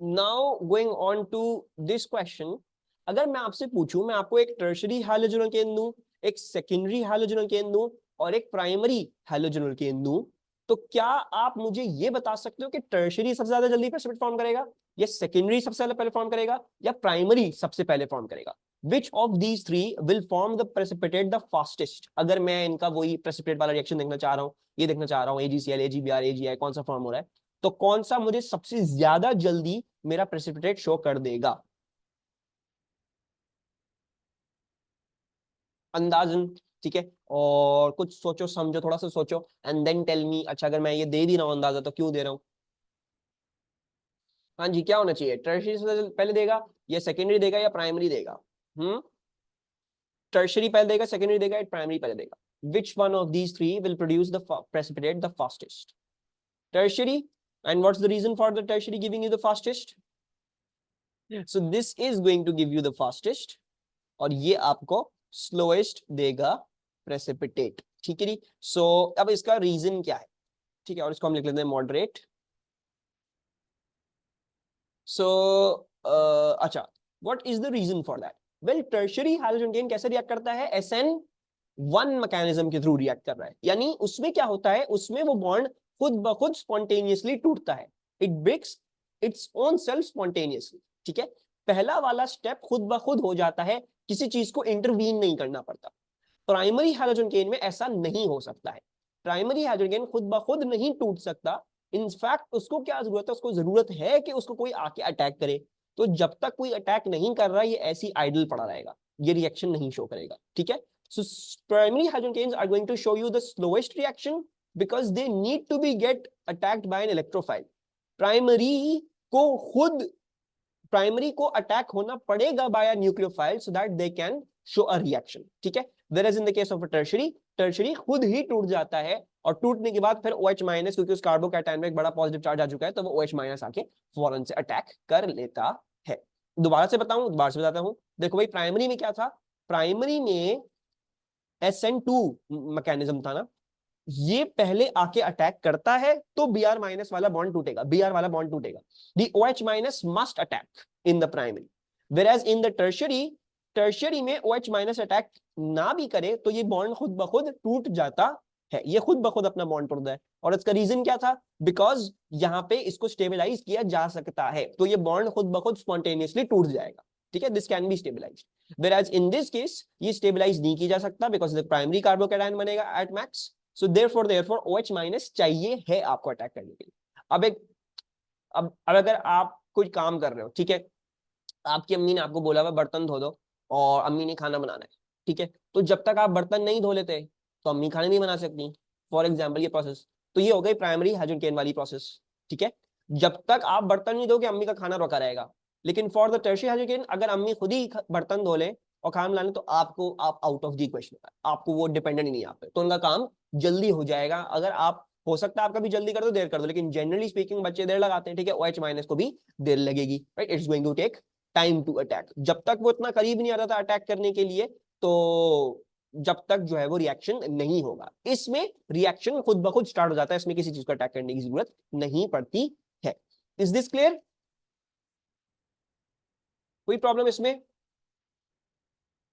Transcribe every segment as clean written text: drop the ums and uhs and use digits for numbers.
Now going on to this question, अगर मैं आपसे पूछूं, मैं आपको एक टर्शरी हैलोजेनल केन दूं, एक सेकेंडरी हैलोजेनल केन दूं और एक प्राइमरी हैलोजेनल केन दूं, तो क्या आप मुझे ये बता सकते हो कि टर्शरी सबसे ज्यादा जल्दी प्रेसिपिटेट फॉर्म करेगा, या सेकेंडरी सबसे पहले फॉर्म करेगा, या प्राइमरी सबसे पहले फॉर्म करेगा? Which of these three will form the precipitate the fastest? अगर मैं इनका वही प्रेसिपिटेट वाला रिएक्शन देखना चाह रहा हूँ, ये देखना चाह रहा हूँ, AgCl AgBr AgI कौन सा फॉर्म हो रहा है, तो कौन सा मुझे सबसे ज्यादा जल्दी मेरा प्रेसिपिटेट शो कर देगा? अंदाजन, ठीक है। और कुछ सोचो समझो, थोड़ा सा सोचो एंड देन टेल मी। अच्छा, अगर मैं ये दे भी रहा हूं अंदाजा, तो क्यों दे रहा हूं? हाँ जी, क्या होना चाहिए? टर्शरी से पहले देगा, या सेकेंडरी देगा, या प्राइमरी देगा? टर्शरी पहले देगा, सेकेंडरी देगा, या प्राइमरी पहले देगा? Which one of these three will produce the precipitate the fastest? Tertiary. And what's the reason for the tertiary giving you the fastest? So this is going to give you the fastest, और ये आपको slowest देगा precipitate, ठीक है जी। सो अब इसका reason क्या है, ठीक है, और इसको हम लिख लेते हैं मॉडरेट। सो अच्छा, what is the reason for that? Well, tertiary hydrogen can कैसे रिएक्ट करता है? SN1 मैकेनिज्म के थ्रू रिएक्ट कर रहा है, यानी उसमें क्या होता है, उसमें वो बॉन्ड खुद ब खुद स्पॉन्टेनियसली टूटता है। It breaks its own self spontaneously, ठीक है। पहला वाला स्टेप खुद ब खुद हो जाता है, किसी चीज को इंटरवीन नहीं करना पड़ता। प्राइमरी हाइड्रोजन केन में ऐसा नहीं हो सकता है। प्राइमरी हाइड्रोजन केन खुद ब खुद नहीं टूट सकता। इनफैक्ट उसको क्या जरूरत है? उसको जरूरत है कि उसको कोई आके अटैक करे। तो जब तक कोई अटैक नहीं कर रहा, ये ऐसी आइडल पड़ा रहेगा, ये रिएक्शन नहीं शो करेगा, ठीक है। सो प्राइमरी हाइड्रोजन केन्स are going to show you the slowest reaction because they need to be get attacked by an electrophile. Primary को खुद प्राइमरी को अटैक होना पड़ेगा by nucleophile so that they can show a reaction, ठीक है। whereas in the case of a tertiary खुद ही टूट जाता है, और टूटने के बाद फिर OH माइनस, क्योंकि उस कार्बोकैटायन में एक बड़ा पॉजिटिव चार्ज आ चुका है, तो वो OH माइनस आके फौरन से अटैक कर लेता है। दोबारा से बताता हूं। देखो भाई, प्राइमरी में क्या था? प्राइमरी में SN2 मैकेनिज्म था ना, ये पहले आके अटैक करता है तो Br माइनस वाला बॉन्ड टूटेगा, Br वाला बॉन्ड टूटेगा। दी OH minus must attack in the primary, वेराज in the tertiary में OH माइनस अटैक ना भी करे तो ये बॉन्ड खुद ब खुद टूट जाता है, ये खुद ब खुद अपना बॉन्ड तोड़ता है। और इसका रीजन क्या था? बिकॉज यहाँ पे इसको स्टेबलाइज किया जा सकता है, तो ये बॉन्ड खुद ब खुद स्पॉन्टेनियसली टूट जाएगा, ठीक है। This can be stabilize, whereas in this case ये स्टेबलाइज नहीं की जा सकता बिकॉज द प्राइमरी कार्बोकैटायन बनेगा at max. So therefore OH minus चाहिए है आपको अटैक करने के लिए। अब अगर आप कोई काम कर रहे हो, ठीक है, आपकी अम्मी ने आपको बोला हुआ बर्तन धो दो, और अम्मी ने खाना बनाना है, ठीक है, तो जब तक आप बर्तन नहीं धो लेते तो अम्मी खाना नहीं बना सकती, फॉर एग्जाम्पल ये प्रोसेस। तो ये हो गई प्राइमरी हाइड्रोजन केन वाली प्रोसेस, ठीक है। जब तक आप बर्तन नहीं दोगे, अम्मी का खाना रोका रहेगा। लेकिन फॉर द टर्शियरी हाइड्रोजन केन, अगर अम्मी खुद ही बर्तन धो ले और खाना बना ले, तो आप आउट ऑफ द इक्वेशन, आपको वो डिपेंडेंट ही नहीं, आप पे तो उनका काम जल्दी हो जाएगा। अगर आप, हो सकता है आपका भी जल्दी कर दो, देर कर दो, लेकिन जनरली स्पीकिंग बच्चे देर लगाते हैं, ठीक है। OH माइनस को भी देर लगेगी, right. It's going to take time to attack. जब तक वो इतना करीब नहीं आता था अटैक करने के लिए, तो जब तक जो है वो रिएक्शन नहीं होगा। इसमें रिएक्शन खुद ब खुद स्टार्ट हो जाता है, इसमें किसी चीज को अटैक करने की जरूरत नहीं पड़ती है। Is this clear? कोई प्रॉब्लम इसमें?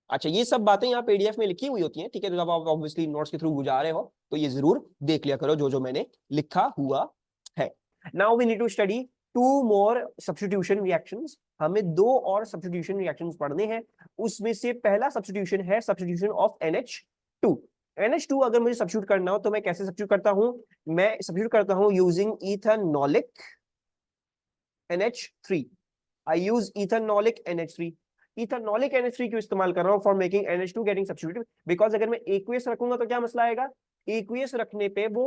अच्छा, ये सब बातें यहाँ PDF में लिखी हुई होती हैं, ठीक है। तो जब आप ऑब्वियसली नोट्स के थ्रू गुजारे हो तो ये जरूर देख लिया करो, जो जो मैंने लिखा हुआ है। Now we need to study 2 more substitution reactions. हमें 2 और सब्स्टिट्यूशन रिएक्शंस पढ़ने हैं। उसमें से पहला सब्स्टिट्यूशन है सब्स्टिट्यूशन ऑफ NH2। NH2 अगर मुझे सब्स्टिट्यूट करना हो तो मैं कैसे सब्स्टिट्यूट करता हूं? मैं सब्स्टिट्यूट करता हूं using ethanolic NH3। I use ethernolic NH3। Ethanolic NH3 क्यों इस्तेमाल कर रहा हूं? For making NH2 getting substituted, because अगर मैं एक्वियस रखूंगा तो क्या मसला आएगा? एक्वियस रखने पे वो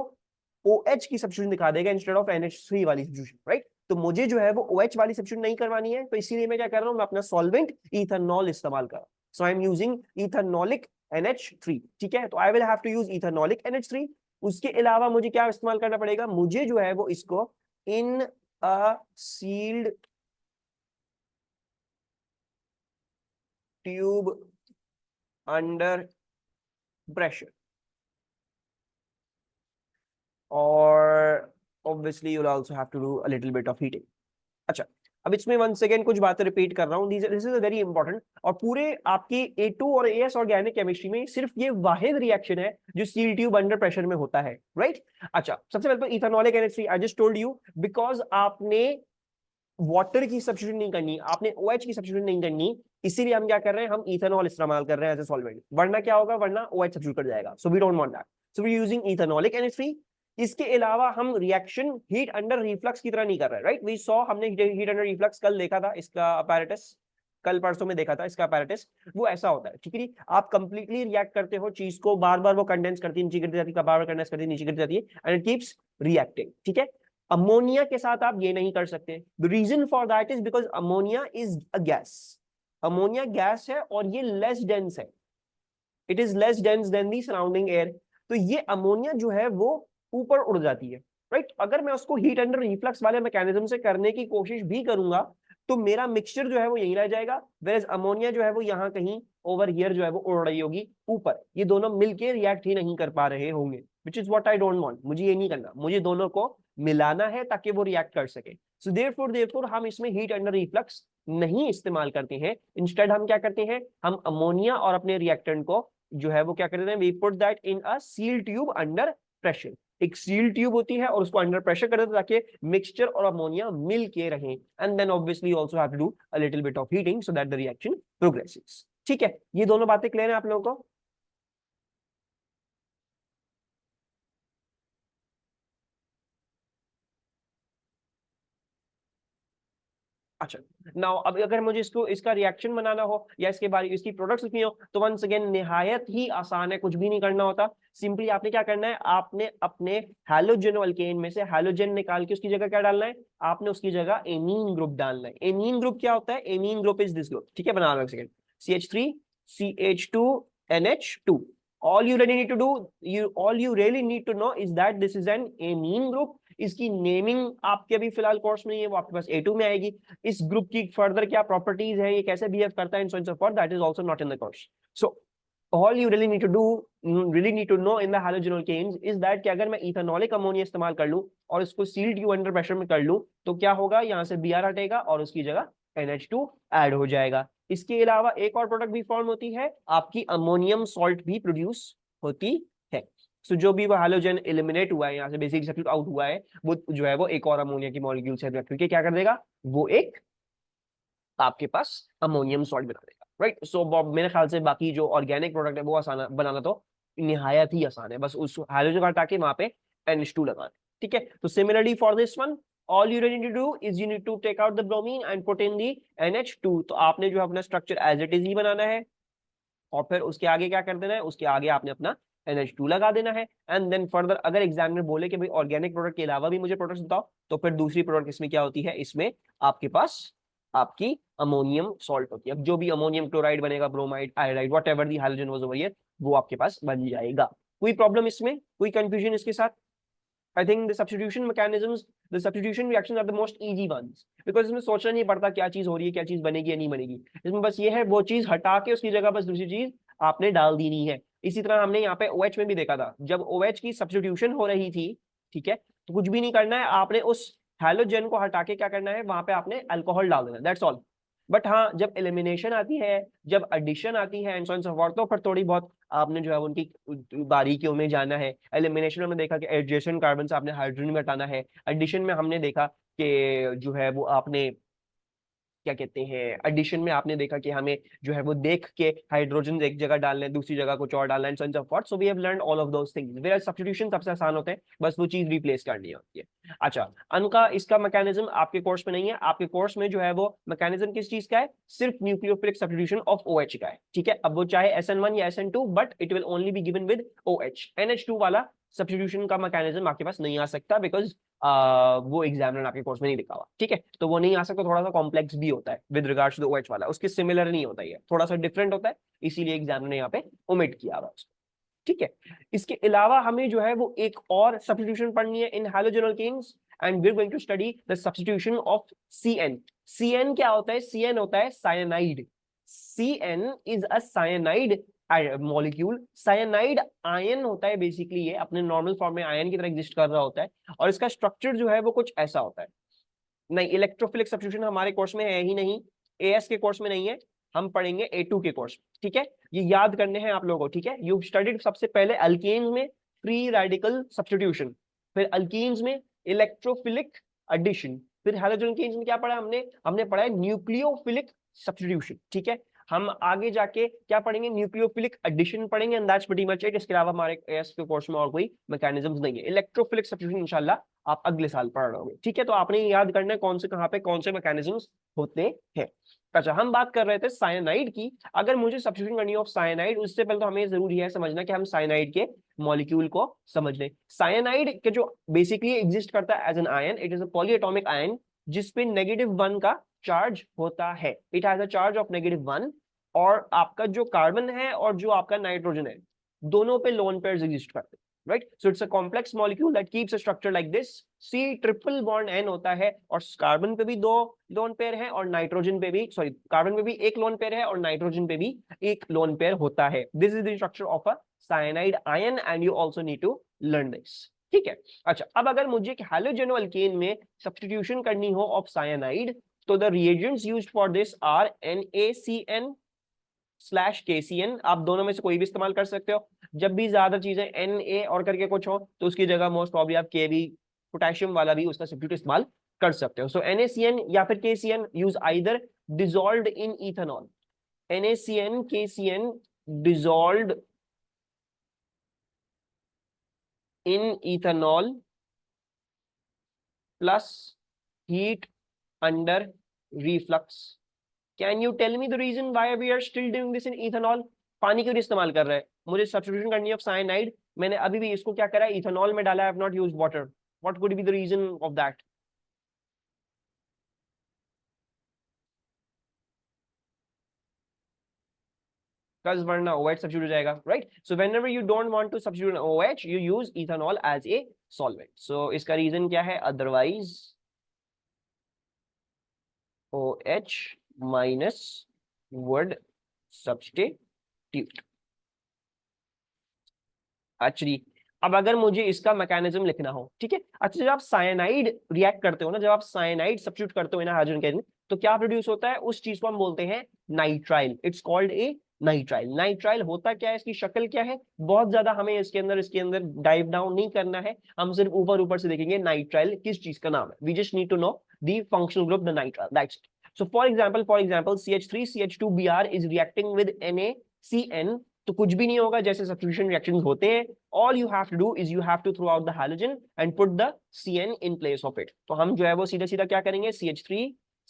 OH की सब्स्टिट्यूशन दिखा देगा इंस्टेड ऑफ NH3 वाली सब्स्टिट्यूशन, राइट। तो मुझे जो है वो OH वाली सब्स्टिट्यूशन नहीं करवानी है, तो इसीलिए मैं क्या कर रहा हूं? मैं अपना सॉल्वेंट इथेनॉल इस्तेमाल कर रहा हूं। So I am using ethanolic NH3, ठीक है। तो I will have to use ethanolic NH3। उसके अलावा मुझे क्या इस्तेमाल करना पड़ेगा? मुझे जो है वो इसको इन a shield tube under pressure, और obviously you'll also have to do a little bit of heating। अच्छा, अब इसमें वंस अगेन कुछ बातें रिपीट कर रहा हूँ, दिस इज वेरी इंपॉर्टेंट। और पूरे आपकी A2 और AS ऑर्गेनिक केमिस्ट्री में सिर्फ ये वाहिद रिएक्शन है जो सील ट्यूब अंडर प्रेशर में होता है, राइट। अच्छा, सबसे पहले तो ethanolic NH3, I just told you, because आपने वाटर की सब्स्टिट्यूट नहीं करनी, आपने OH की सब्स्टिट्यूट नहीं करनी, इसीलिए हम क्या कर रहे हैं, हम इथेनॉल इस्तेमाल कर रहे हैं एज ए सॉल्वेंट। वरना क्या होगा, वरना OH सब्स्टिट्यूट कर जाएगा, so we don't want that, so we using ethanolic NH3। इसके अलावा हम रिएक्शन हीट अंडर रिफ्लक्स की तरह नहीं कर रहे, राइट। वी सॉ, हमने हीट अंडर रिफ्लक्स कल देखा था, इसका अपैरेटस कल परसों में देखा था इसका अपैरेटस, वो ऐसा होता है, ठीक है। आप कंप्लीटली रिएक्ट करते हो चीज को, बार बार वो कंडेंस करती है, नीचे गिरती जाती है, बार बार कंडेंस करती है, नीचे गिरती जाती है, एंड इट कीप्स रिएक्टिंग, ठीक है। अमोनिया के साथ आप ये नहीं कर सकते। The reason for that is because ammonia is a gas, ammonia gas है और ये लेस डेंस है, it is less dense than the surrounding air. तो ये अमोनिया जो है वो ऊपर उड़ जाती है, राइट। अगर मैं उसको हीट अंडर रिफ्लक्स वाले मैकेनिज्म से करने की कोशिश भी करूंगा तो मेरा मिक्सचर जो है वो यहीं रह जाएगा, वेयर अमोनिया जो है वो यहाँ कहीं ओवर हियर जो है वो उड़ रही होगी ऊपर, ये दोनों मिलके रिएक्ट ही नहीं कर पा रहे होंगे, which is what I don't want. मुझे ये नहीं करना, मुझे दोनों को मिलाना है ताकि वो रिएक्ट कर सके। सो देयरफॉर हम इसमें हीट अंडर रिफ्लक्स नहीं इस्तेमाल करते हैं, इंस्टेड हम क्या करते हैं, हम अमोनिया और अपने रिएक्टेंट को जो है वो क्या करते हैं, we put that in a seal tube under pressure. एक सील ट्यूब होती है और उसको अंडर प्रेशर कर देते हैं ताकि मिक्सचर और अमोनिया मिल के रहें, and then obviously also have to do a little bit of heating so that the reaction progresses. ठीक है, ये दोनों बातें क्लियर है आप लोगों को? अच्छा, नाउ अब अगर मुझे इसको इसका रिएक्शन बनाना हो या इसके बारे इसकी प्रोडक्ट्स लिखनी हो तो वंस अगेन निहायत ही आसान है, कुछ भी नहीं करना होता। सिंपली आपने क्या करना है, आपने अपने हैलोजन अल्केन में से हैलोजन निकाल के उसकी जगह क्या डालना है, आपने उसकी जगह एमीन ग्रुप डालना है। एमीन ग्रुप क्या होता है, amine group is this group, ठीक है, बना लो एक second, CH3 CH2 NH2। all you really need to do, all you really need to know is that this is an amine group। इसकी नेमिंग आपके अभी फिलहाल कोर्स में नहीं है, वो आपके पास A2 में आएगी। इस ग्रुप की फर्दर क्या प्रॉपर्टीज है, ये कैसे बिहेव करता है, in so for that is also not in the course. So all you really need to do, really need to know in the halogen alkanes is that कि अगर मैं इथेनॉलिक अमोनिया इस्तेमाल कर लूं और इसको सील ट्यूब अंडर प्रेशर में कर लूं तो क्या होगा, यहाँ से Br हटेगा और उसकी जगह NH2 ऐड हो जाएगा। इसके अलावा एक और प्रोडक्ट भी फॉर्म होती है, आपकी अमोनियम सॉल्ट भी प्रोड्यूस होती है। सो जो भी वो हैलोजन एलिमिनेट हुआ है यहाँ से, बेसिकली सब्स्टिट्यूट आउट हुआ है, वो जो है वो एक और अमोनिया की मॉलिक्यूल से रिएक्ट करके क्या कर देगा, वो एक आपके पास अमोनियम सॉल्ट बना देगा, राइट। सो मेरे ख्याल से बाकी जो ऑर्गेनिक प्रोडक्ट है वो आसान बनाना तो निहायत ही आसान है, बस उस हाइड्रोजन हटा के वहां पे NH2 लगाना, ठीक है। तो similarly for this one all you really need to do is you need to take out the bromine and put in the NH2। तो आपने जो अपना स्ट्रक्चर एज इट इज ही बनाना है और फिर उसके आगे क्या कर देना है, उसके आगे आपने अपना NH2 लगा देना है। एंड देन फर्दर अगर एग्जामिनर बोले कि भाई ऑर्गेनिक प्रोडक्ट के अलावा भी मुझे प्रोडक्ट्स बताओ, तो फिर दूसरी प्रोडक्ट इसमें क्या होती है, इसमें आपके पास आपकी अमोनियम सॉल्ट होती है। अब जो भी अमोनियम क्लोराइड बनेगा, bromide, iodide, whatever the hydrogen was over here, वो आपके पास बन जाएगा। कोई प्रॉब्लम इसमें, कोई कंफ्यूजन इसके साथ? I think the substitution mechanisms, the substitution reactions are the most easy ones because इसमें सोचना नहीं पड़ता क्या चीज हो रही है, क्या चीज बनेगी या नहीं बनेगी। इसमें बस ये है, वो चीज हटा के उसकी जगह बस दूसरी चीज आपने डाल देनी है। इसी तरह हमने यहाँ पे OH में भी देखा था, जब OH की सब्स्टिट्यूशन हो रही थी, ठीक है, तो कुछ भी नहीं करना है, आपने उस हैलोजन को हटा के क्या करना है, वहां पे आपने अल्कोहल डाल देना, दैट्स ऑल। बट हाँ, जब एलिमिनेशन आती है, जब एडिशन आती है and so on so forth, तो फिर थोड़ी बहुत आपने जो है उनकी बारीकियों में जाना है। एलिमिनेशन में हमने देखा कि एडजेसेंट कार्बन से आपने हाइड्रोजन में हटाना है। एडिशन में हमने देखा कि जो है वो आपने क्या कहते हैं, एडिशन में आपने देखा कि हमें जो है वो देख के हाइड्रोजन एक जगह डालना है, दूसरी जगह कुछ और डालना है, so fourth. So we have learned all of those things, where substitution सबसे आसान होते हैं, बस वो चीज रिप्लेस करनी होती है। अच्छा, अनका इसका मैकेनिज्म आपके कोर्स में नहीं है, आपके कोर्स में जो है वो मैकेनिज्म किस चीज का है, सिर्फ न्यूक्लियोफिलिक सब्स्टिट्यूशन ऑफ OH का है, ठीक है। अब वो चाहे SN1 या SN2, but it will only be given with OH। NH2 वाला सब्स्टिट्यूशन का मैकेनिज्म आपके पास नहीं आ सकता बिकॉज वो एग्जामिनर आपके कोर्स में नहीं लिखा हुआ, ठीक है। तो वो नहीं आ सकता, थोड़ा सा कॉम्प्लेक्स भी होता है विद रिगार्ड्स टू OH वाला, उसके सिमिलर नहीं होता है, थोड़ा सा डिफरेंट होता है, इसीलिए एग्जामिनर ने यहाँ पे ओमिट किया हुआ उसको, ठीक है। इसके अलावा हमें जो है वो एक और सब्स्टिट्यूशन पढ़नी है in halogen alkanes, and we are going to study the substitution of CN। CN क्या होता है, CN होता है cyanide. CN is a cyanide molecule. Cyanide ion होता है, बेसिकली ये अपने नॉर्मल फॉर्म में आयन की तरह एग्जिस्ट कर रहा होता है, और इसका स्ट्रक्चर जो है वो कुछ ऐसा होता है। नहीं, इलेक्ट्रोफिलिक सब्स्टिट्यूशन हमारे कोर्स में है ही नहीं, एएस के कोर्स में नहीं है, हम पढ़ेंगे ए2 के कोर्स में, ठीक है। ये याद करने हैं आप लोगों को, ठीक है। यू स्टडीड सबसे पहले अल्केन्स में फ्री रेडिकल सब्स्टिट्यूशन, फिर अल्कीन्स में इलेक्ट्रोफिलिक एडिशन, फिर हैलोजन में क्या पढ़ा हमने, हमने पढ़ा है न्यूक्लियोफिलिक सब्स्टिट्यूशन, ठीक है। हम आगे जाके क्या पढ़ेंगे, न्यूक्लियोफिलिक एडिशन पढ़ेंगे, and that's pretty much it. इसके अलावा हमारे एएस के कोर्स में और कोई मैकेनिज्म्स नहीं है। इलेक्ट्रोफिलिक सब्स्टिट्यूशन इंशाल्लाह आप अगले साल पढ़ रहे होंगे, ठीक है। तो आपने याद करना है कौन से कहाँ पे कौन से मैकेनिज्म्स होते हैं। अच्छा, हम बात कर रहे थे साइनाइड की। अगर मुझे सब्स्टिट्यूशन करनी हो ऑफ साइनाइड, उससे पहले तो हमें जरूरी है समझना कि हम साइनाइड के मॉलिक्यूल को समझ लें। साइनाइड के जो बेसिकली एग्जिस्ट करता है as an ion, it is a polyatomic ion जिसपे -1 का चार्ज होता है। It has a charge of -1, और आपका जो कार्बन है और जो आपका नाइट्रोजन है, दोनों पे लोन पेयर्स एग्जिस्ट करते हैं, right. So it's a complex molecule that keeps a structure like this. C triple bond N होता है, और कार्बन पे भी 2 लोन पेयर है, और नाइट्रोजन पे भी, सॉरी, कार्बन पे भी 1 लोन पेयर है, और नाइट्रोजन पे भी 1 लोन पेयर होता है। This is the structure of a cyanide ion, and you also need to learn this, ठीक है। अच्छा, अब अगर मुझे एक हैलोजेनो अल्केन में सब्स्टिट्यूशन करनी हो ऑफ साइनाइड, तो the reagents used for this are NaCN/KCN। आप दोनों में से कोई भी इस्तेमाल कर सकते हो। जब भी ज्यादा चीजें Na और करके कुछ हो, तो उसकी जगह मोस्ट प्रॉब्ली आप Kb, पोटेशियम वाला भी उसका सब्स्टिट्यूट इस्तेमाल कर सकते हो। सो NaCN या फिर KCN use either dissolved in ethanol. NaCN KCN dissolved in ethanol plus heat under reflux. Can you tell me the reason why we are still doing this in ethanol? पानी क्यों नहीं इस्तेमाल कर रहे हैं? मुझे सब्स्टिट्यूशन करनी है ऑफ साइनाइड, मैंने अभी भी इसको क्या करा है, इथेनॉल में डाला है, I have not used water. What could be the reason of that? Because वरना OH सब्स्टिट्यूट हो जाएगा, right. So whenever you don't want to substitute an OH, you use ethanol as a solvent. So इसका reason क्या है? otherwise OH minus would substitute. Actually अब अगर मुझे इसका मैकेनिज्म लिखना हो, ठीक है। अच्छा, जब आप साइनाइड रिएक्ट करते हो ना, जब आप साइनाइड सब्स्टिट्यूट करते हो ना हाइड्रोजन के, तो क्या प्रोड्यूस होता है? उस चीज को हम बोलते हैं nitrile. It's called a nitrile. Nitrile होता क्या है, इसकी शक्ल क्या है, बहुत ज्यादा हमें इसके अंदर डाइव डाउन नहीं करना है, हम सिर्फ ऊपर ऊपर से देखेंगे नाइट्राइल किस चीज का नाम है। We just need to know the functional group the nitrile, that's it. So for example CH3CH2Br is reacting with NaCN, तो कुछ भी नहीं होगा, जैसे सब्स्टिट्यूशन रिएक्शंस होते हैं, all you have to do is you have to throw out the halogen and put the CN in place of it। तो हम जो है वो सीधा सीधा क्या करेंगे, CH3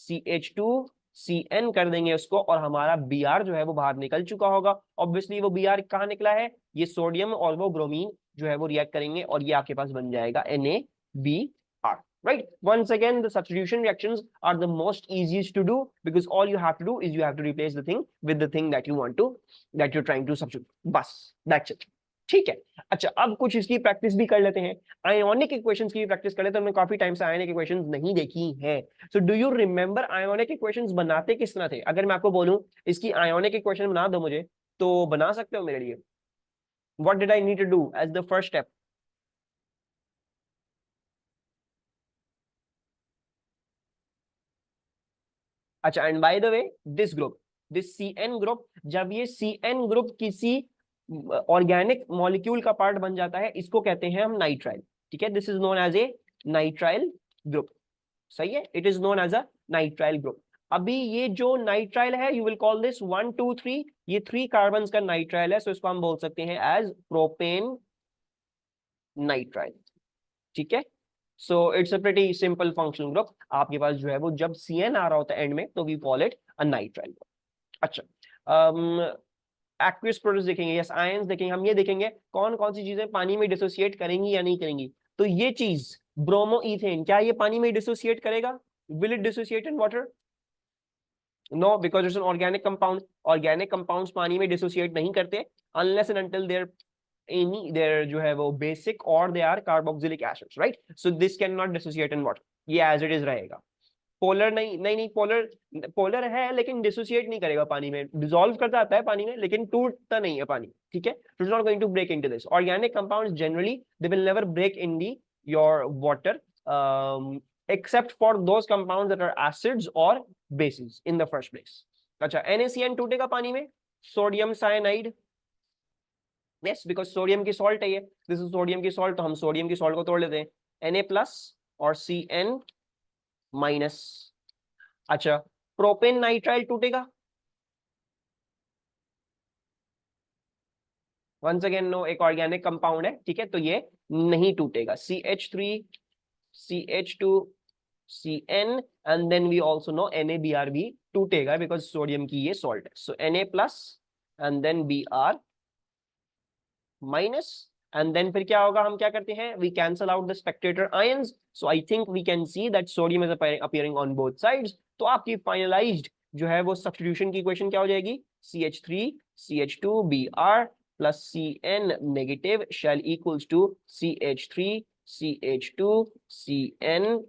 CH2 CN कर देंगे उसको, और हमारा Br जो है वो बाहर निकल चुका होगा। ऑब्वियसली वो Br कहाँ निकला है, ये सोडियम और वो ब्रोमीन जो है वो रिएक्ट करेंगे, और ये आपके पास बन जाएगा NaBr, right? Once again, the substitution reactions are the most easiest to do, because all you have to do is you have to replace the thing with the thing that you're trying to substitute. बस, that's it. ठीक है। अच्छा, अब कुछ इसकी practice भी कर लेते हैं। आयोनिक इक्वेशंस की भी प्रैक्टिस कर लेते हैं। हमने काफी टाइम से आयोनिक इक्वेशंस नहीं देखी हैं। So do you remember ionic equations बनाते किस तरह थे? अगर मैं आपको बोलूं इसकी आयोनिक इक्वेशन बना दो मुझे, तो बना सकते हो मेरे लिए? What did I need to do as the first step? अच्छा, and by the way, this CN group, जब ये CN ग्रुप किसी ऑर्गेनिक मॉलिक्यूल का पार्ट बन जाता है, इसको कहते हैं हम नाइट्राइल, ठीक है। This is known as a nitrile group, सही है। It is known as a nitrile group. अभी ये जो नाइट्राइल है, यू विल कॉल दिस 1 2 3, ये 3 कार्बन का नाइट्राइल है, सो इसको हम बोल सकते हैं एज प्रोपेन नाइट्राइल, ठीक है। So it's a pretty simple functional group. आपके पास जो है वो जब CN आ रहा होता है एंड में, तो we call it a nitrile group. अच्छा, एक्वियस प्रोडक्ट्स देखेंगे, यस आयंस देखेंगे। हम ये देखेंगे कौन कौन सी चीजें पानी में डिसोसिएट करेंगी या नहीं करेंगी। तो ये चीज ब्रोमो इथेन, क्या ये पानी में डिसोसिएट करेगा? Will it dissociate in water? No, because it's an organic compound. Organic compounds पानी में डिसोसिएट नहीं करते unless and until there any there जो है वो बेसिक और they are carboxylic acids, right. So this can not dissociate in water, ये as it is रहेगा। पोलर नहीं नहीं नहीं, पोलर पोलर है लेकिन डिसोसिएट नहीं करेगा पानी में, डिसॉल्व करता आता है पानी में लेकिन टूटता नहीं है पानी, ठीक है। It is not going to break into this. Organic compounds generally they will never break in the your water except for those compounds that are acids or bases in the first place. अच्छा, NaCN टूटेगा पानी में, sodium cyanide, yes because sodium की salt है ये, this is sodium की salt, तो हम सोडियम की सॉल्ट को तोड़ लेते हैं, Na प्लस और Cn माइनस। अच्छा, प्रोपेन नाइट्राइल टूटेगा, वंस अगेन नो, एक ऑर्गेनिक कंपाउंड है, ठीक है, तो ये नहीं टूटेगा। CH3 CH2 Cn and then we also know NaBr भी टूटेगा बिकॉज सोडियम की ये सॉल्ट है, so Na plus and then Br minus, and then फिर क्या होगा, हम क्या करते हैं, we cancel out the spectator ions, so I think we can see that sodium is appearing on both sides. तो आपकी फाइनलाइज्ड जो है वो सब्स्टिट्यूशन की इक्वेशन क्या हो जाएगी, CH3 CH2 Br plus Cn negative shall equals to CH3 CH2 Cn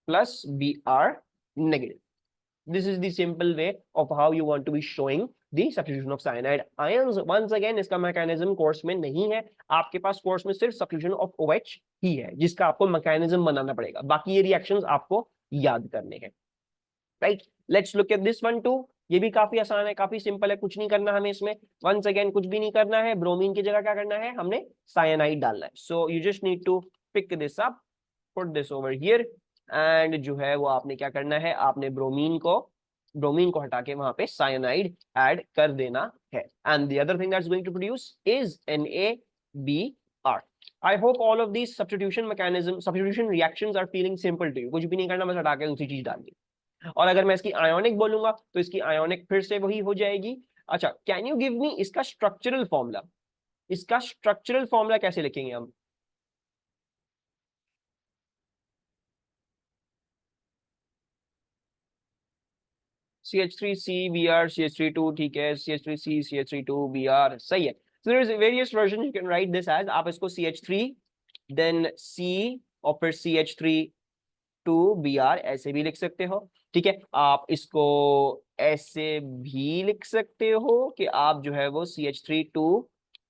plus Br negative. This is the simple way of how you want to be showing the substitution of cyanide ions. Once again, इसका mechanism course में नहीं है, आपके पास course में सिर्फ substitution of OH ही है जिसका आपको मैकेनिज्म बनाना पड़ेगा, बाकी ये रिएक्शंस आपको याद करने हैं, right. Let's look at this one two, ये भी काफी आसान है, काफी सिंपल है, कुछ नहीं करना हमें इसमें, वंस अगेन कुछ भी नहीं करना है, ब्रोमीन की जगह क्या करना है, हमने साइनाइड डालना है, so you just need to pick this up, put this over here, and जो है वो आपने क्या करना है, आपने ब्रोमीन को हटा के वहां पे साइनाइड ऐड कर देना है, and the other thing that's going to produce is NaBr. I hope all of these substitution reactions are feeling simple to you. कुछ भी नहीं करना, बस हटा के दूसरी चीज डाल दी। और अगर मैं इसकी आयोनिक बोलूंगा तो इसकी आयोनिक फिर से वही हो जाएगी। अच्छा, कैन यू गिव मी इसका स्ट्रक्चरल फॉर्मूला, इसका स्ट्रक्चरल फॉर्मूला कैसे लिखेंगे हम? CH3CBr CH32, ठीक है, CH3C CH32Br, सही है। So there is various versions you can write this as, आप इसको CH3 then C और फिर CH32Br ऐसे भी लिख सकते हो, ठीक है। आप इसको ऐसे भी लिख सकते हो कि आप जो है वो CH32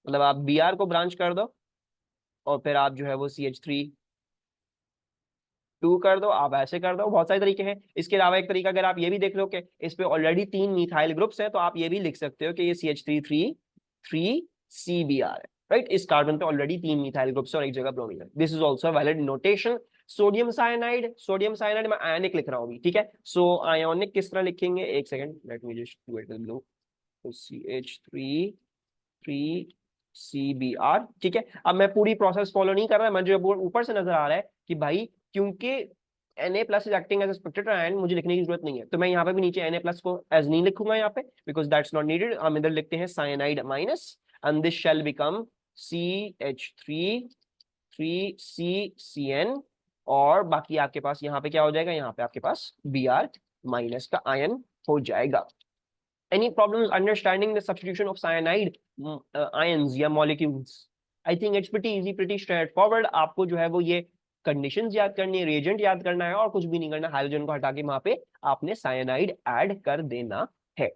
मतलब आप Br को ब्रांच कर दो और फिर आप जो है वो CH32 कर दो, आप ऐसे कर दो, बहुत सारे तरीके हैं। इसके अलावा एक तरीका अगर आप ये भी देख लो कि इस पे ऑलरेडी 3 मिथाइल ग्रुप्स हैं, तो आप ये भी लिख सकते हो कि ये CH3CBr है, राइट। इस कार्बन पे ऑलरेडी 3 मिथाइल ग्रुप्स और एक जगह ब्रोमीन है, this is also valid notation. Sodium cyanide मैं आयनिक लिख रहा हूँ, ठीक है। सो आयोनिक किस तरह लिखेंगे, एक second, let me just do it in blue, तो CH3CBr, ठीक है। अब मैं पूरी प्रोसेस फॉलो नहीं कर रहा, मैं जो ऊपर से नजर आ रहा है कि भाई क्योंकि Na plus is acting as spectator ion, मुझे लिखने की जरूरत नहीं है, तो मैं यहाँ पे भी नीचे Na प्लस को एज नहीं लिखूंगा यहाँ पे, बिकॉज दैट्स नॉट नीडेड। हम इधर लिखते हैं cyanide minus, and this shell become CH3CCN, और बाकी आपके पास यहाँ पे क्या हो जाएगा, यहाँ पे आपके पास Br माइनस का आयन हो जाएगा। Any problems understanding the substitution of cyanide ions या molecules? I think it's pretty easy, pretty straightforward. आपको जो है वो ये कंडीशंस याद करनी है, रिएजेंट याद करना है, और कुछ भी नहीं करना, हाइड्रोजन को हटा के वहां पे आपने साइनाइड ऐड कर देना है।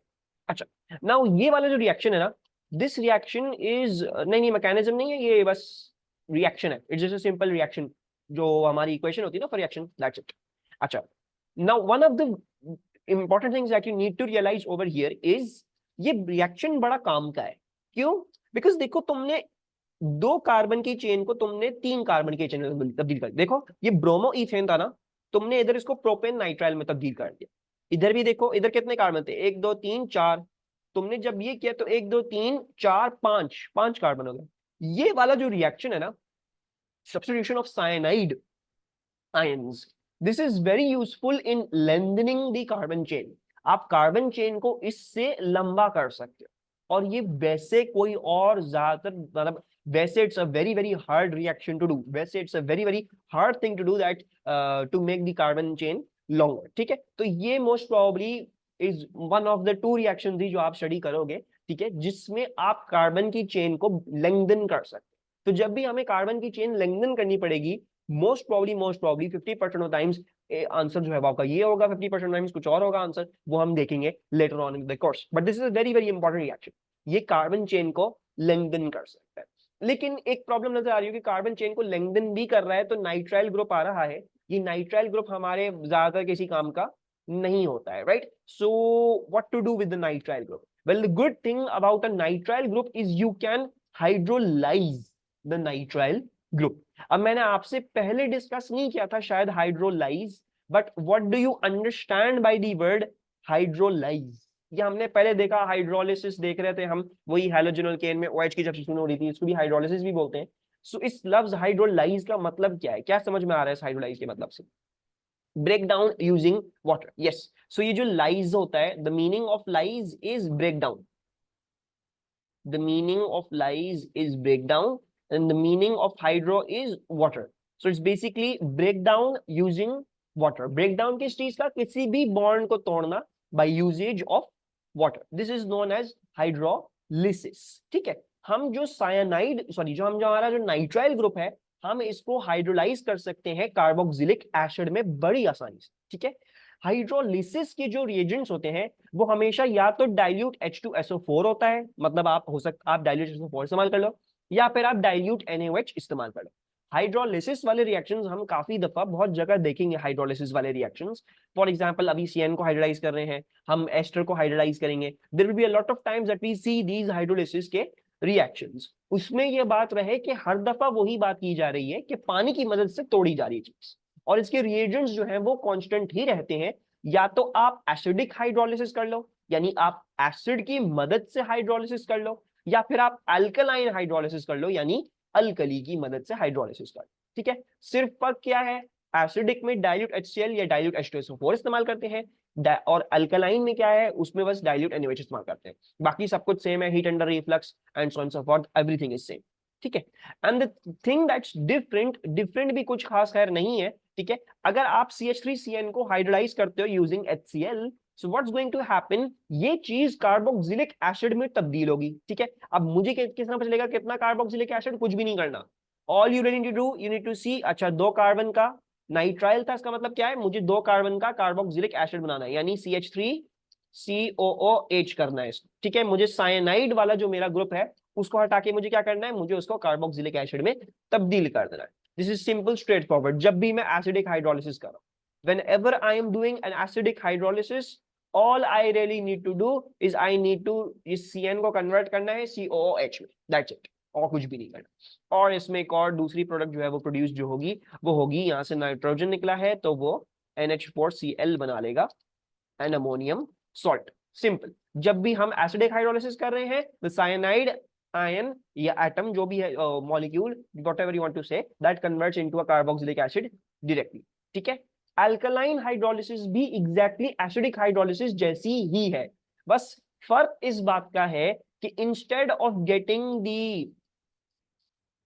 अच्छा, नाउ ये वाला जो रिएक्शन है ना, दिस रिएक्शन इज नहीं मैकेनिज्म नहीं है, ये बस रिएक्शन है, it's just a simple reaction, जो हमारी इक्वेशन होती है ना फॉर रिएक्शन, दैट्स इट। अच्छा, now one of the important things that you need to realize over here is ये रिएक्शन बड़ा काम का है, क्यों? बिकॉज देखो, तुमने 2 कार्बन की चेन को तुमने 3 कार्बन की चेन में तब्दील कर, देखो ये ब्रोमो इथेन था ना, तुमने इधर इसको प्रोपेन नाइट्राइल में तब्दील कर दिया। इधर भी देखो, इधर कितने कार्बन थे, 1 2 3 4, तुमने जब ये किया तो 1 2 3 4 5 कार्बन हो गए। ये वाला जो रिएक्शन है ना, substitution of cyanide ions, this is very useful in lengthening the carbon chain. आप कार्बन चेन को इससे लंबा कर सकते हो, और ये वैसे कोई और ज्यादातर मतलब वैसे it's a very very hard reaction to do, वैसे it's a very very hard thing to do that to make the carbon chain longer, ठीक है। तो ये most probably is one of the 2 reactions जो आप स्टडी करोगे, ठीक है, जिसमें आप कार्बन की चेन को लेंथन कर सकते। तो जब भी हमें कार्बन की चेन लेंथन करनी पड़ेगी, most probably 50% of times answer जो है वो आपका ये होगा, 50% टाइम्स कुछ और होगा आंसर, वो हम देखेंगे later on in the course, but this is a very very important reaction, ये कार्बन चेन को लेंथन कर सकता है। लेकिन एक प्रॉब्लम नजर आ रही है कि कार्बन चेन को लेंथन भी कर रहा है, तो नाइट्राइल ग्रुप आ रहा है। ये नाइट्राइल ग्रुप हमारे ज्यादातर किसी काम का नहीं होता है, right? So what to do with the nitrile group? Well, the good thing about a nitrile group is you can hydrolyze the nitrile group. अब मैंने आपसे पहले डिस्कस नहीं किया था शायद hydrolyze, but what do you understand by the word hydrolyze? ये हमने पहले देखा, हाइड्रोलिसिस देख रहे थे हम, वही हैलोजन एल्केन में OH की जब फिशन हो रही थी, इसको भी हाइड्रोलिसिस भी बोलते हैं। सो इस लफ्ज हाइड्रोलाइज का मतलब क्या है? क्या समझ में आ रहा है इस हाइड्रोलाइज के मतलब से? Break down using water, yes. So ये जो लाइज होता है, the meaning of lyse is break down, the meaning of lies is breakdown, and the meaning of hydro is water. So it's basically breakdown using water. Breakdown किस चीज का? किसी भी bond को तोड़ना by usage of water. This is known as hydrolysis. ठीक है? हम जो साइनाइड, सॉरी, जो हमारा जो नाइट्राइल ग्रुप है, हम इसको हाइड्रोलाइज कर सकते हैं कार्बोक्सिलिक एसिड में बड़ी आसानी से। ठीक है? हाइड्रोलिसिस के जो रिएजेंट्स होते हैं वो हमेशा या तो डाइल्यूट H2SO4 होता है, मतलब आप डाइल्यूट SO4 इस्तेमाल कर लो, या फिर आप डाइल्यूट NaOH इस्तेमाल कर लो। हाइड्रोलिसिस वाले रिएक्शंस हम काफी दफा बहुत जगह देखेंगे। हाइड्रोलिसिस वाले रिएक्शंस, फॉर एग्जांपल अभी CN को हाइड्रोलाइज कर रहे हैं, हम एस्टर को हाइड्रोलाइज करेंगे। There will be a lot of times that we see these hydrolysis के रिएक्शंस। उसमें ये बात रहे कि हर दफा वही बात की जा रही है कि पानी की मदद से तोड़ी जा रही है चीज, और इसके रिएजेंट्स जो हैं वो कांस्टेंट ही रहते हैं। या तो आप एसिडिक हाइड्रोलिसिस कर लो, यानी आप एसिड की मदद से हाइड्रोलिसिस कर लो, या फिर आप अल्कलाइन हाइड्रोलिसिस कर लो, यानी अल्कली की मदद से हाइड्रोलिसिस कर लो। ठीक है? सिर्फ फर्क क्या है? एसिडिक में डाइल्यूट HCl या डाइल्यूट H2SO4 इस्तेमाल करते हैं, और अल्कलाइन में क्या है? उसमें बस डाइल्यूट NaOH इस्तेमाल करते हैं। बाकी सब कुछ सेम है, heat under reflux and so on so forth, everything is same. ठीक है? And the thing that's different, different भी कुछ खास खैर नहीं है। ठीक है? अगर आप CH3CN को हाइड्रोलाइज करते हो using HCl, so what's going to happen? ये चीज कार्बोक्सिलिक एसिड में तब्दील होगी। ठीक है? अब मुझे किस तरह पता चलेगा कितना कार्बोक्सिलिक एसिड? कुछ भी नहीं करना, all you need to do, you need to see, अच्छा 2 कार्बन का नाइट्राइल था, इसका मतलब क्या है? मुझे 2 कार्बन का कार्बोक्सिलिक एसिड बनाना है, यानी CH3COOH करना है इसको। ठीक है? मुझे साइनाइड वाला जो मेरा ग्रुप है उसको हटा के मुझे क्या करना है? मुझे उसको कार्बोक्सिलिक एसिड में तब्दील कर देना है। This is simple, straight forward. जब भी मैं एसिडिक हाइड्रोलिसिस कर रहा हूं, whenever I am doing an acidic hydrolysis, all I really need to do is I need to इस CN को कन्वर्ट करना है COOH में, that's it, और कुछ भी नहीं करना। और इसमें एक और दूसरी प्रोडक्ट जो है वो प्रोड्यूस जो होगी वो होगी, यहाँ से नाइट्रोजन निकला है तो वो NH4Cl बना लेगा, एंड अमोनियम सॉल्ट। सिंपल। जब भी हम एसिडिक हाइड्रोलिसिस कर रहे हैं, द साइनाइड आयन या एटम जो भी है, molecule, whatever you want to say, that converts into a carboxylic acid directly. ठीक है? अल्कलाइन हाइड्रोलिसिस भी एग्जैक्टली एसिडिक हाइड्रोलिसिस जैसी ही है, बस फर्क इस बात का है कि instead of getting the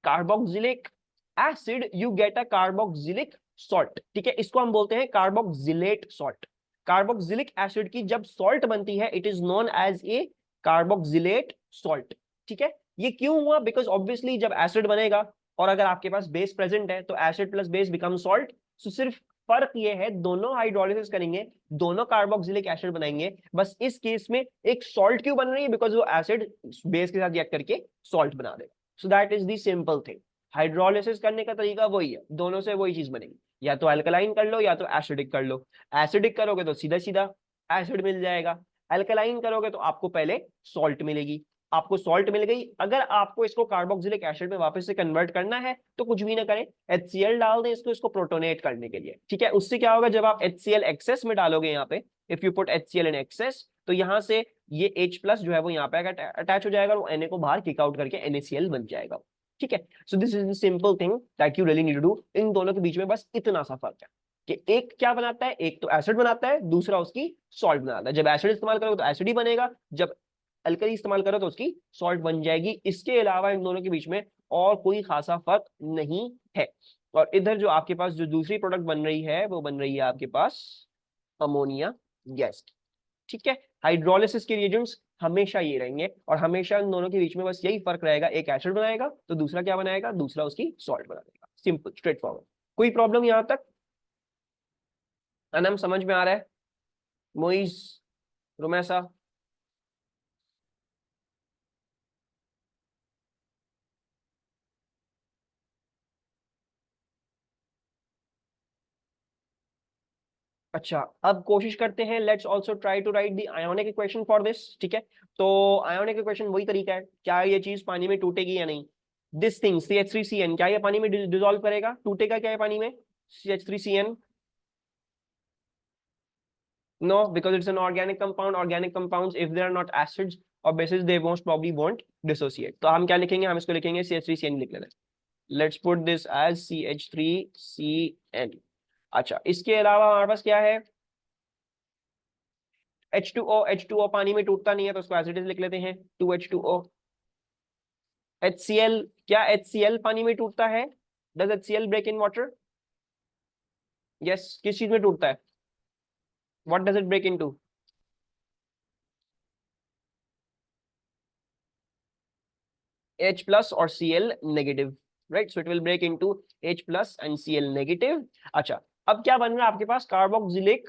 carboxylic acid you get a carboxylic salt. ठीक है? इसको हम बोलते हैं कार्बोक्सिलेट सॉल्ट। कार्बोक्सिलिक एसिड की जब सॉल्ट बनती है, it is known as a carboxylate salt. ठीक है? ये क्यों हुआ? बिकॉज ऑब्वियसली जब एसिड बनेगा और अगर आपके पास बेस प्रेजेंट है तो acid plus base become salt. So सिर्फ फर्क ये है, दोनों हाइड्रोलिसिस करेंगे, दोनों कार्बोक्सिलिक एसिड बनाएंगे, बस इस केस में एक सॉल्ट क्यों बन रही है? बिकॉज वो एसिड बेस के साथ रिएक्ट करके सॉल्ट बना देगा। So that is the simple thing. Hydrolysis करने का तरीका वही है, दोनों से वही चीज बनेगी, या तो अल्कलाइन कर लो या तो एसिडिक कर लो। एसिडिक करोगे तो सीधा सीधा एसिड मिल जाएगा, अल्कलाइन करोगे तो आपको पहले सॉल्ट मिलेगी। आपको सॉल्ट मिल गई, अगर आपको इसको कार्बोक्सिलिक एसिड में वापस से कन्वर्ट करना है तो कुछ भी ना करें, HCl डाल दें इसको प्रोटोनेट करने के लिए। ठीक है? उससे क्या होगा? जब आप HCl एक्सेस में डालोगे, यहाँ पे if you put HCl in excess, तो यहाँ से ये H प्लस जो है वो यहाँ पे अटैच हो जाएगा, वो Na को बाहर किक आउट करके NaCl बन जाएगा। ठीक है? So this is the simple thing that you really need to do. इन दोनों के बीच में बस इतना सा फर्क है कि एक क्या बनाता है, एक तो एसिड बनाता है, दूसरा उसकी सॉल्ट बनाता है। जब एसिड इस्तेमाल करोगे तो एसिड ही बनेगा, जब अल्कली इस्तेमाल करो तो उसकी सॉल्ट बन जाएगी। इसके अलावा इन दोनों के बीच में और कोई खासा फर्क नहीं है। और इधर जो आपके पास जो दूसरी प्रोडक्ट बन रही है वो बन रही है आपके पास अमोनिया गैस। ठीक है? हाइड्रोलिसिस के रिएजेंट्स हमेशा ये रहेंगे, और हमेशा इन दोनों के बीच में बस यही फर्क रहेगा, एक एसिड बनाएगा तो दूसरा क्या बनाएगा? दूसरा उसकी सॉल्ट बना देगा। Simple, straight forward. कोई प्रॉब्लम यहां तक? अनम समझ में आ रहा है? मोइज, रुमैसा? अच्छा, अब कोशिश करते हैं, let's also try to write the ionic equation for this, ठीक है। तो आयोनिक इक्वेशन वही तरीका है, क्या ये चीज पानी में टूटेगी या नहीं। दिस थिंग CH3CN, क्या ये पानी में डिसॉल्व करेगा, टूटेगा क्या है पानी में CH3CN? No, because it's an organic compound. Organic compounds if they are not acids और bases they most probably won't dissociate. तो हम क्या लिखेंगे, हम इसको लिखेंगे CH3CN लिख लेते हैं। Let's put this as CH3CN। अच्छा, इसके अलावा हमारे पास क्या है, H2O। H2O पानी में टूटता नहीं है तो उसको एज इट इज लिख लेते हैं 2H2O। HCl, क्या HCl पानी में टूटता है? Does HCl break in water? Yes, किस चीज में टूटता है? What does it break into? H plus और Cl negative, right. So it will break into H plus and Cl negative. अच्छा, अब क्या बन रहा है आपके पास, कार्बोक्सिलिक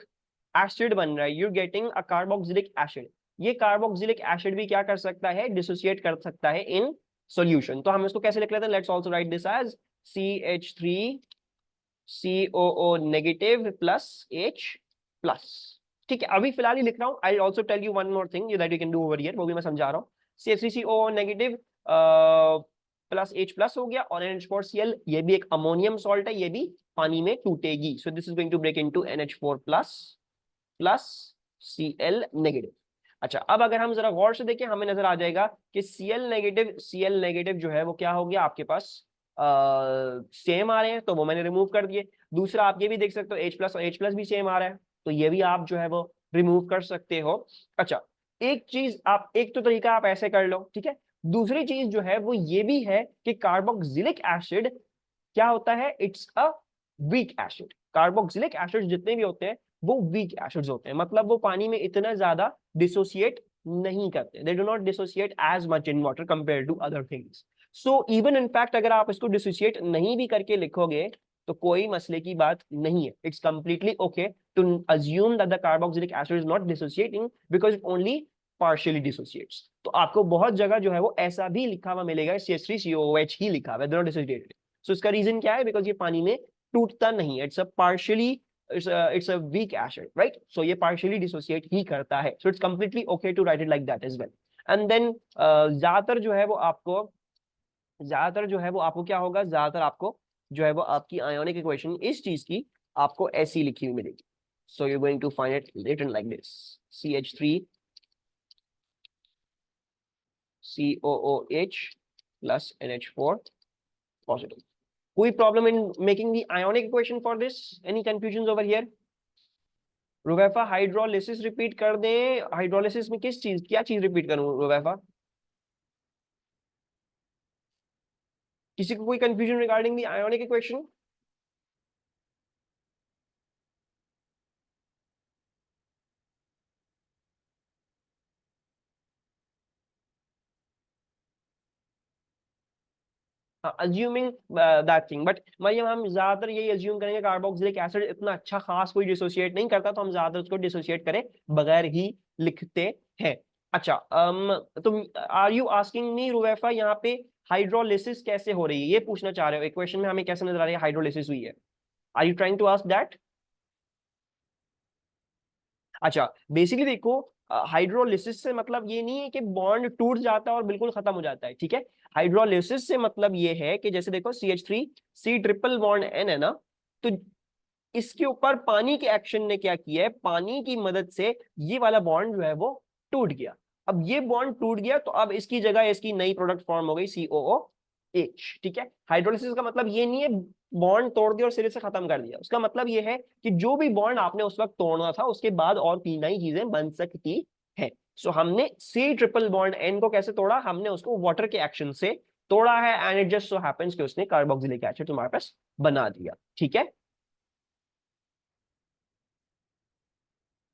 एसिड बन रहा है। You getting a carboxylic acid. ये कार्बोक्सिलिक एसिड भी क्या कर सकता है, डिसोसिएट कर सकता है इन सॉल्यूशन। तो हम इसको कैसे लिख लेते हैं, let's also write this as CH3COO negative plus H plus. ठीक है, अभी फिलहाल ही लिख रहा हूँ। I also tell you one more thing that you can do over here, वो भी मैं समझा रहा हूँ। CH3COO negative plus H plus हो गया, और NH4Cl ये भी एक अमोनियम सॉल्ट है, ये भी पानी में टूटेगी। So this is going to break into NH4 plus plus Cl negative. अच्छा, अब अगर हम जरा गौर से देखें, हमें नजर आ जाएगा कि Cl नेगेटिव जो है वो क्या हो गया आपके पास, सेम आ रहे हैं, तो वो मैंने रिमूव कर दिए। दूसरा आप ये भी देख सकते हो H प्लस और H प्लस भी सेम आ रहा है, तो ये भी आप जो है वो रिमूव कर सकते हो। अच्छा, एक चीज आप, एक तो तरीका आप ऐसे कर लो, ठीक है। दूसरी चीज जो है वो ये भी है कि कार्बोक्सिलिक एसिड क्या होता है, it's a weak acid. Carboxylic acid जितने भी होते हैं वो वीक एसिड्स होते हैं, मतलब वो पानी में इतना ज्यादा डिसोसिएट नहीं करते। They do not dissociate as much in water compare to other things. So even in fact अगर आप इसको डिसोसिएट नहीं भी करके लिखोगे तो कोई मसले की बात नहीं है। It's completely okay to assume that the carboxylic acid is not dissociating because it only partially dissociates. तो आपको बहुत जगह जो है वो ऐसा भी लिखा हुआ मिलेगा, CH3COOH ही लिखा हुआ है, नॉट डिसोसिएटेड। सो इसका रीजन क्या है, बिकॉज ये पानी में टूटता नहीं है, it's a partially, it's a weak acid, right. So ये पार्शियली डिसोसिएट ही करता है, so it's completely okay to write it like that as well. And then ज्यादातर जो है वो आपको, ज्यादातर जो है वो आपको क्या होगा, ज्यादातर आपको जो है वो आपकी आयोनिक इक्वेशन इस चीज की आपको ऐसी लिखी हुई मिलेगी। So you going to find it written like this, CH3COOH plus NH4 positive. कोई problem in making the ionic equation for this? Any confusion over here? रुबैफा, हाइड्रोलिसिस रिपीट कर दें? हाइड्रोलिसिस में किस चीज, क्या चीज रिपीट करूं रुबैफा? किसी को कोई confusion regarding the ionic equation? Assuming that thing, but मतलब हम ज्यादातर यही अज्यूम करेंगे कार्बोक्सिलिक एसिड इतना अच्छा खास कोई डिसोसिएट नहीं करता, तो हम ज्यादातर उसको डिसोसिएट करे बगैर ही लिखते हैं। अच्छा, तुम आर यू आस्किंग मी रुवेफा, यहाँ पे हाइड्रोलिसिस कैसे हो रही है ये पूछना चाह रहे हो? इक्वेशन में हमें कैसे नजर आ रही है हाइड्रोलिसिस हुई है? Are you trying to ask that? अच्छा, बेसिकली देखो, हाइड्रोलिसिस से मतलब ये नहीं है कि बॉन्ड टूट जाता है और बिल्कुल खत्म हो जाता है, ठीक है। हाइड्रोलिसिस से मतलब ये है कि जैसे देखो CH3 C triple bond N है ना, तो इसके ऊपर पानी के एक्शन ने क्या किया है, पानी की मदद से ये वाला बॉन्ड जो है वो टूट गया। अब ये बॉन्ड टूट गया तो अब इसकी जगह इसकी नई प्रोडक्ट फॉर्म हो गई COOH, ठीक है। हाइड्रोलिसिस का मतलब ये नहीं है बॉन्ड तोड़ दिया और सिरे से खत्म कर दिया, उसका मतलब ये है कि जो भी बॉन्ड आपने उस वक्त तोड़ना था उसके बाद और तीन नई चीजें बन सकती है। सो हमने C ट्रिपल बॉन्ड N को कैसे तोड़ा, हमने उसको वाटर के एक्शन से तोड़ा है, and it just so happens कि उसने कार्बोक्सिलिक एसिड तुम्हारे पास बना दिया, ठीक है।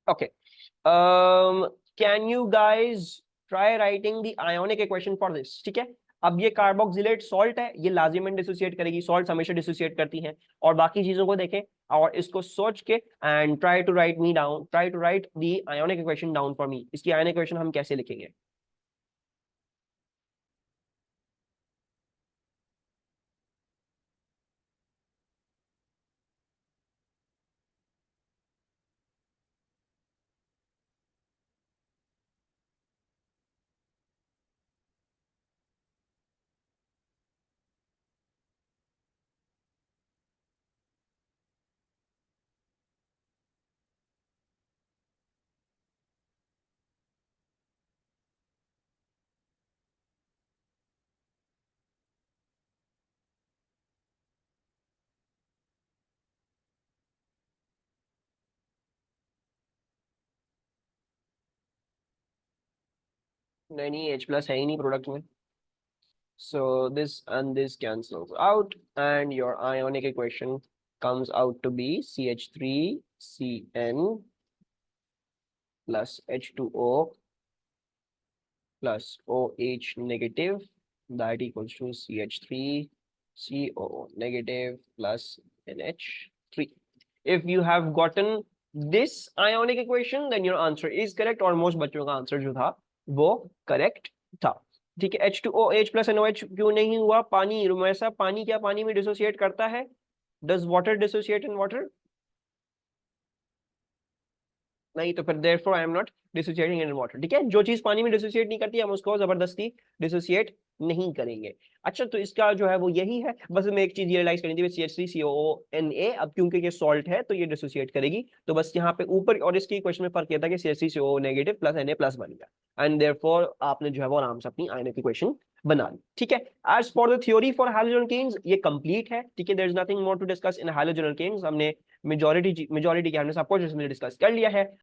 Okay, can you guys try writing the ionic equation for this, ठीक है। अब ये कार्बोक्सिलेट सॉल्ट है, ये लाजिमन डिसोसिएट करेगी, सॉल्ट हमेशा डिसोसिएट करती हैं। और बाकी चीजों को देखें और इसको सोच के and try to write me down, try to write the ionic equation down for me. इसकी आयोनिक इक्वेशन हम कैसे लिखेंगे? नहीं, H प्लस है ही नहीं प्रोडक्ट में. So this and this cancels out, and your ionic equation comes out to be CH3Cn plus H2O plus OH negative, that equals to CH3CO negative plus NH3. If you have gotten this ionic equation, then your answer is correct, और most बच्चों का answer जो था वो correct था. ठीक है. H2OH plus NOH क्यों नहीं हुआ? पानी, ऐसा पानी क्या पानी में डिसोसिएट करता है? Does water dissociate in water? नहीं, तो फिर therefore I am not dissociating in water. ठीक है. जो चीज पानी में डिसोसिएट नहीं करती हम उसको जबरदस्ती डिसोसिएट नहीं करेंगे. अच्छा, तो इसका जो है वो यही है. बस हमें एक चीज रियलाइज करनी थी, CH3COONA, अब क्योंकि ये सॉल्ट है तो ये डिसोसिएट करेगी. तो बस यहाँ पे ऊपर और इसकी इक्वेशन में फर्क ये था कि CH3CO negative plus Na plus बन गया, एंड देयरफॉर आपने जो है वो आराम से अपनी आयनिक इक्वेशन बना ली. ठीक है. As for the theory for halogen alkanes, ये कंप्लीट है. ठीक है. There is nothing more to discuss in halogen alkanes. हमने मेजॉरिटी क्या हमने सब कुछ इसमें डिस्कस कर लिया है.